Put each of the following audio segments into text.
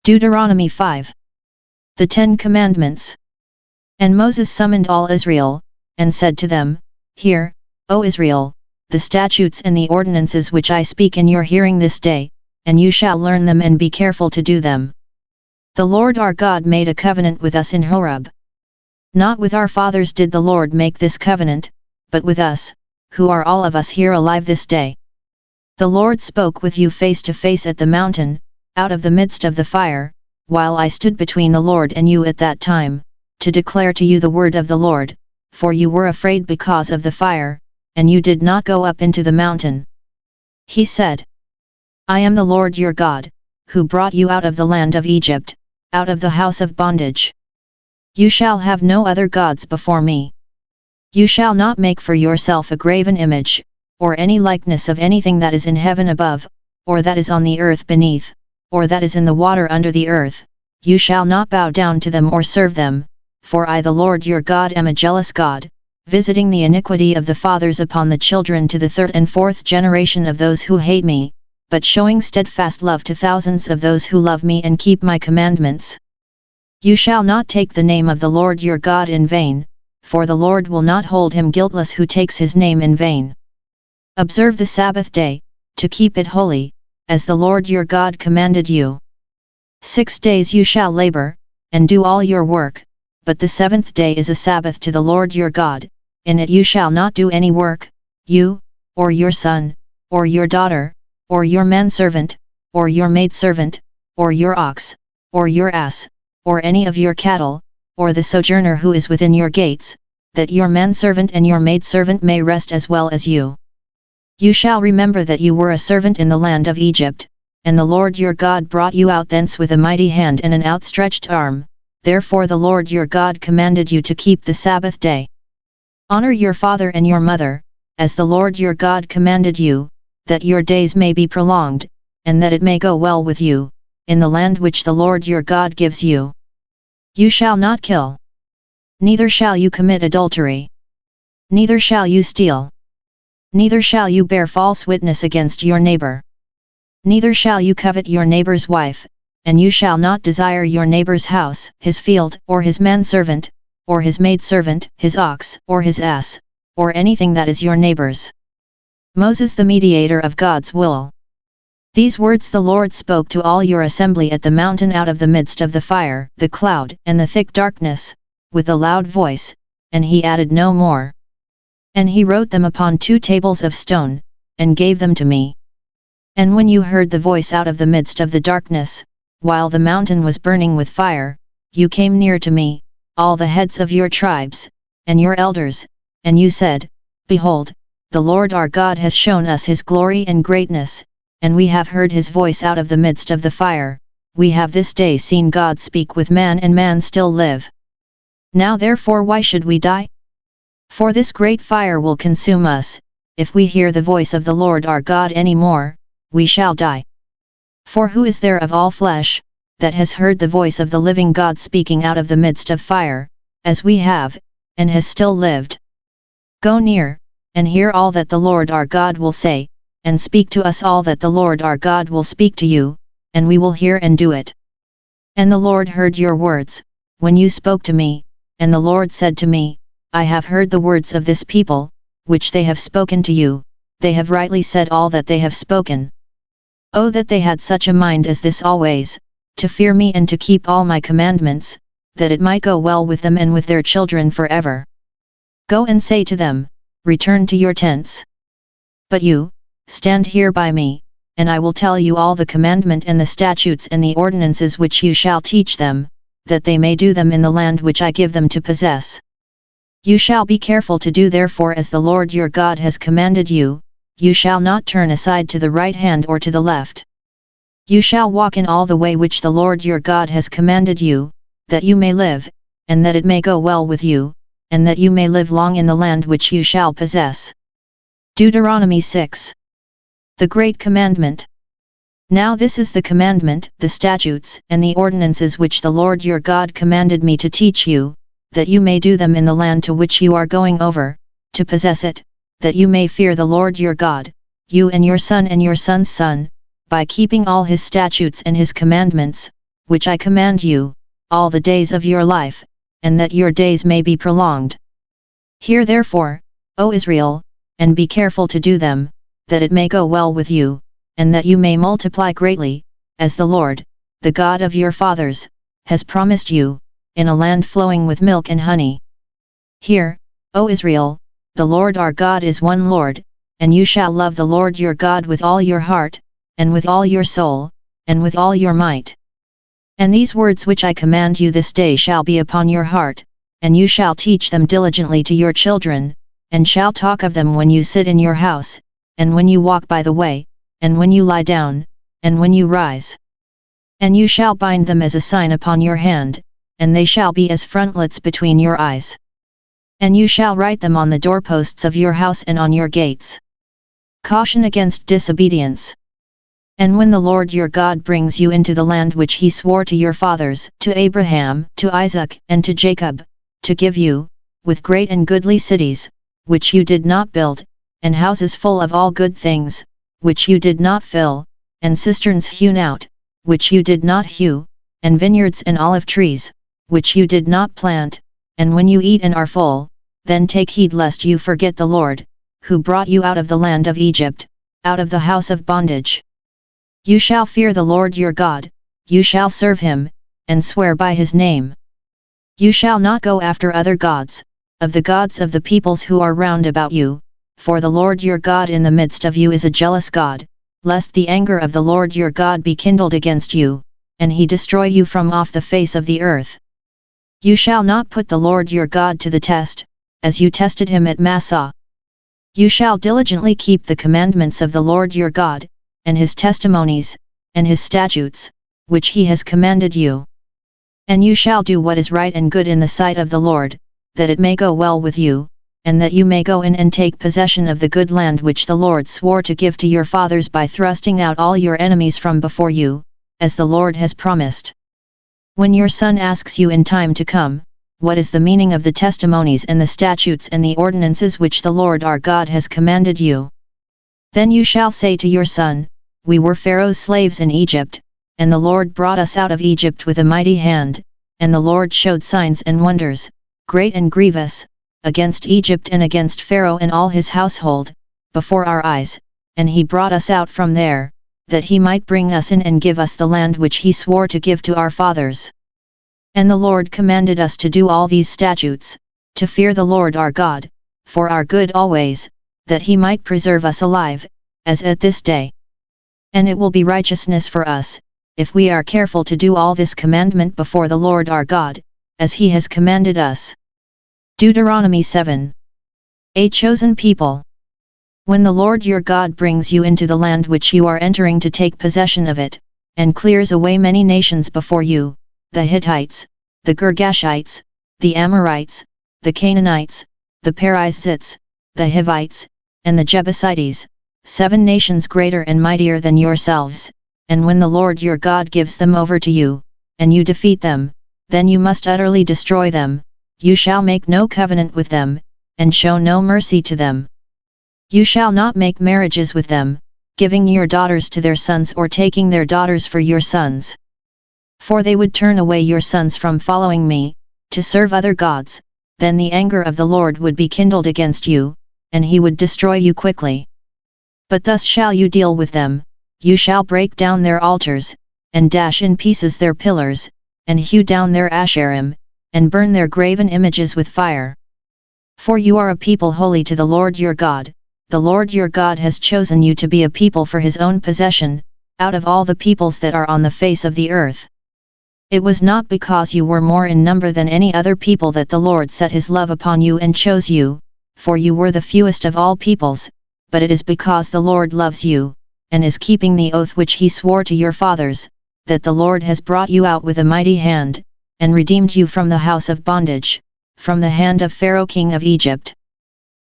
Deuteronomy 5. The 10 Commandments. And Moses summoned all Israel, and said to them, Hear, O Israel, the statutes and the ordinances which I speak in your hearing this day, and you shall learn them and be careful to do them. The Lord our God made a covenant with us in Horeb. Not with our fathers did the Lord make this covenant, but with us, who are all of us here alive this day. The Lord spoke with you face to face at the mountain, out of the midst of the fire, while I stood between the Lord and you at that time, to declare to you the word of the Lord, for you were afraid because of the fire, and you did not go up into the mountain. He said, I am the Lord your God, who brought you out of the land of Egypt, out of the house of bondage. You shall have no other gods before me. You shall not make for yourself a graven image, or any likeness of anything that is in heaven above, or that is on the earth beneath, or that is in the water under the earth. You shall not bow down to them or serve them, for I the Lord your God am a jealous God, visiting the iniquity of the fathers upon the children to the 3rd and 4th generation of those who hate me, but showing steadfast love to thousands of those who love me and keep my commandments. You shall not take the name of the Lord your God in vain, for the Lord will not hold him guiltless who takes his name in vain. Observe the Sabbath day, to keep it holy, as the Lord your God commanded you. 6 days you shall labor, and do all your work, but the 7th day is a Sabbath to the Lord your God. In it you shall not do any work, you, or your son, or your daughter, or your manservant, or your maidservant, or your ox, or your ass, or any of your cattle, or the sojourner who is within your gates, that your manservant and your maidservant may rest as well as you. You shall remember that you were a servant in the land of Egypt, and the Lord your God brought you out thence with a mighty hand and an outstretched arm. Therefore the Lord your God commanded you to keep the Sabbath day. Honor your father and your mother, as the Lord your God commanded you, that your days may be prolonged, and that it may go well with you, in the land which the Lord your God gives you. You shall not kill. Neither shall you commit adultery. Neither shall you steal. Neither shall you bear false witness against your neighbor. Neither shall you covet your neighbor's wife, and you shall not desire your neighbor's house, his field, or his manservant, or his maidservant, his ox, or his ass, or anything that is your neighbor's. Moses the mediator of God's will. These words the Lord spoke to all your assembly at the mountain out of the midst of the fire, the cloud, and the thick darkness, with a loud voice, and he added no more. And he wrote them upon 2 tables of stone, and gave them to me. And when you heard the voice out of the midst of the darkness, while the mountain was burning with fire, you came near to me, all the heads of your tribes, and your elders, and you said, Behold, the Lord our God has shown us his glory and greatness, and we have heard his voice out of the midst of the fire. We have this day seen God speak with man, and man still live. Now therefore why should we die? For this great fire will consume us. If we hear the voice of the Lord our God any more, we shall die. For who is there of all flesh, that has heard the voice of the living God speaking out of the midst of fire, as we have, and has still lived? Go near, and hear all that the Lord our God will say, and speak to us all that the Lord our God will speak to you, and we will hear and do it. And the Lord heard your words, when you spoke to me, and the Lord said to me, I have heard the words of this people, which they have spoken to you. They have rightly said all that they have spoken. Oh, that they had such a mind as this always, to fear me and to keep all my commandments, that it might go well with them and with their children forever. Go and say to them, Return to your tents. But you, stand here by me, and I will tell you all the commandment and the statutes and the ordinances which you shall teach them, that they may do them in the land which I give them to possess. You shall be careful to do therefore as the Lord your God has commanded you. You shall not turn aside to the right hand or to the left. You shall walk in all the way which the Lord your God has commanded you, that you may live, and that it may go well with you, and that you may live long in the land which you shall possess. Deuteronomy 6. The Great Commandment. Now this is the commandment, the statutes, and the ordinances which the Lord your God commanded me to teach you, that you may do them in the land to which you are going over, to possess it, that you may fear the Lord your God, you and your son and your son's son, by keeping all his statutes and his commandments, which I command you, all the days of your life, and that your days may be prolonged. Hear therefore, O Israel, and be careful to do them, that it may go well with you, and that you may multiply greatly, as the Lord, the God of your fathers, has promised you, in a land flowing with milk and honey. Hear, O Israel, the Lord our God is one Lord, and you shall love the Lord your God with all your heart, and with all your soul, and with all your might. And these words which I command you this day shall be upon your heart, and you shall teach them diligently to your children, and shall talk of them when you sit in your house, and when you walk by the way, and when you lie down, and when you rise. And you shall bind them as a sign upon your hand, and they shall be as frontlets between your eyes. And you shall write them on the doorposts of your house and on your gates. Caution against disobedience. And when the Lord your God brings you into the land which he swore to your fathers, to Abraham, to Isaac, and to Jacob, to give you, with great and goodly cities, which you did not build, and houses full of all good things, which you did not fill, and cisterns hewn out, which you did not hew, and vineyards and olive trees, which you did not plant, and when you eat and are full, then take heed lest you forget the Lord, who brought you out of the land of Egypt, out of the house of bondage. You shall fear the Lord your God, you shall serve him, and swear by his name. You shall not go after other gods, of the gods of the peoples who are round about you, for the Lord your God in the midst of you is a jealous God, lest the anger of the Lord your God be kindled against you, and he destroy you from off the face of the earth. You shall not put the Lord your God to the test, as you tested him at Massah. You shall diligently keep the commandments of the Lord your God, and his testimonies, and his statutes, which he has commanded you. And you shall do what is right and good in the sight of the Lord, that it may go well with you, and that you may go in and take possession of the good land which the Lord swore to give to your fathers by thrusting out all your enemies from before you, as the Lord has promised. When your son asks you in time to come, what is the meaning of the testimonies and the statutes and the ordinances which the Lord our God has commanded you? Then you shall say to your son, we were Pharaoh's slaves in Egypt, and the Lord brought us out of Egypt with a mighty hand, and the Lord showed signs and wonders, great and grievous, against Egypt and against Pharaoh and all his household, before our eyes, and he brought us out from there, that he might bring us in and give us the land which he swore to give to our fathers. And the Lord commanded us to do all these statutes, to fear the Lord our God, for our good always, that he might preserve us alive, as at this day. And it will be righteousness for us, if we are careful to do all this commandment before the Lord our God, as he has commanded us. Deuteronomy 7. A chosen people. When the Lord your God brings you into the land which you are entering to take possession of it, and clears away many nations before you, the Hittites, the Girgashites, the Amorites, the Canaanites, the Perizzites, the Hivites, and the Jebusites, 7 nations greater and mightier than yourselves, and when the Lord your God gives them over to you, and you defeat them, then you must utterly destroy them, you shall make no covenant with them, and show no mercy to them. You shall not make marriages with them, giving your daughters to their sons or taking their daughters for your sons. For they would turn away your sons from following me, to serve other gods, then the anger of the Lord would be kindled against you, and he would destroy you quickly. But thus shall you deal with them, you shall break down their altars, and dash in pieces their pillars, and hew down their asherim, and burn their graven images with fire. For you are a people holy to the Lord your God, the Lord your God has chosen you to be a people for his own possession, out of all the peoples that are on the face of the earth. It was not because you were more in number than any other people that the Lord set his love upon you and chose you, for you were the fewest of all peoples, but it is because the Lord loves you, and is keeping the oath which he swore to your fathers, that the Lord has brought you out with a mighty hand, and redeemed you from the house of bondage, from the hand of Pharaoh king of Egypt.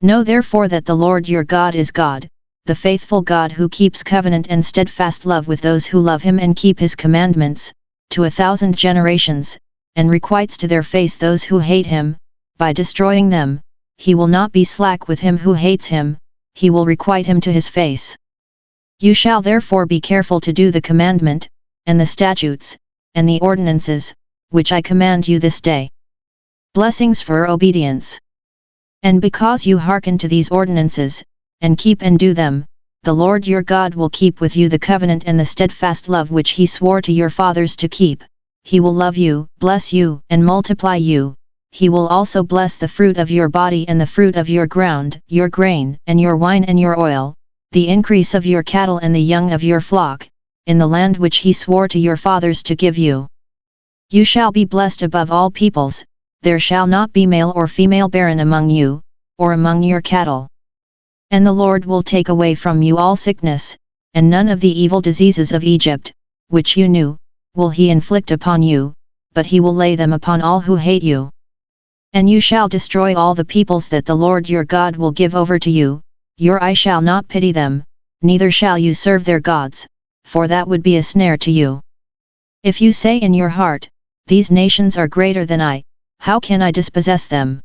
Know therefore that the Lord your God is God, the faithful God who keeps covenant and steadfast love with those who love him and keep his commandments, to 1,000 generations, and requites to their face those who hate him, by destroying them. He will not be slack with him who hates him, he will requite him to his face. You shall therefore be careful to do the commandment, and the statutes, and the ordinances, which I command you this day. Blessings for obedience. And because you hearken to these ordinances, and keep and do them, the Lord your God will keep with you the covenant and the steadfast love which he swore to your fathers to keep. He will love you, bless you, and multiply you. He will also bless the fruit of your body and the fruit of your ground, your grain, and your wine and your oil, the increase of your cattle and the young of your flock, in the land which he swore to your fathers to give you. You shall be blessed above all peoples, there shall not be male or female barren among you, or among your cattle. And the Lord will take away from you all sickness, and none of the evil diseases of Egypt, which you knew, will he inflict upon you, but he will lay them upon all who hate you. And you shall destroy all the peoples that the Lord your God will give over to you, your eye shall not pity them, neither shall you serve their gods, for that would be a snare to you. If you say in your heart, these nations are greater than I, how can I dispossess them?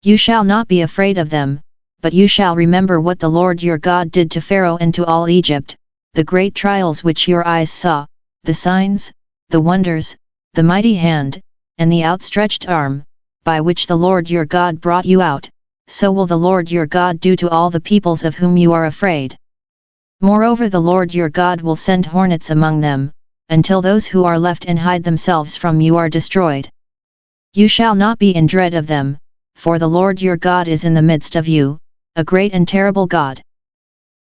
You shall not be afraid of them, but you shall remember what the Lord your God did to Pharaoh and to all Egypt, the great trials which your eyes saw, the signs, the wonders, the mighty hand, and the outstretched arm, by which the Lord your God brought you out, so will the Lord your God do to all the peoples of whom you are afraid. Moreover, the Lord your God will send hornets among them, until those who are left and hide themselves from you are destroyed. You shall not be in dread of them, for the Lord your God is in the midst of you, a great and terrible God.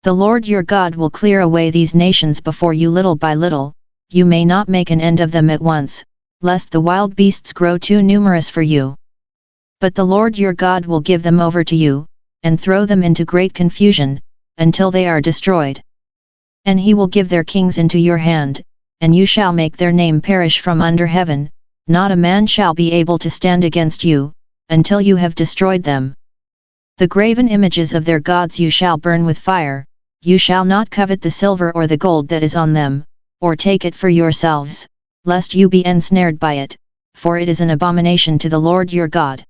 The Lord your God will clear away these nations before you little by little, you may not make an end of them at once, lest the wild beasts grow too numerous for you. But the Lord your God will give them over to you, and throw them into great confusion, until they are destroyed. And he will give their kings into your hand, and you shall make their name perish from under heaven, not a man shall be able to stand against you, until you have destroyed them. The graven images of their gods you shall burn with fire, you shall not covet the silver or the gold that is on them, or take it for yourselves, lest you be ensnared by it, for it is an abomination to the Lord your God.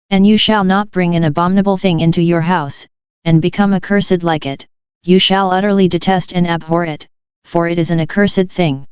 And you shall not bring an abominable thing into your house, and become accursed like it, you shall utterly detest and abhor it, for it is an accursed thing.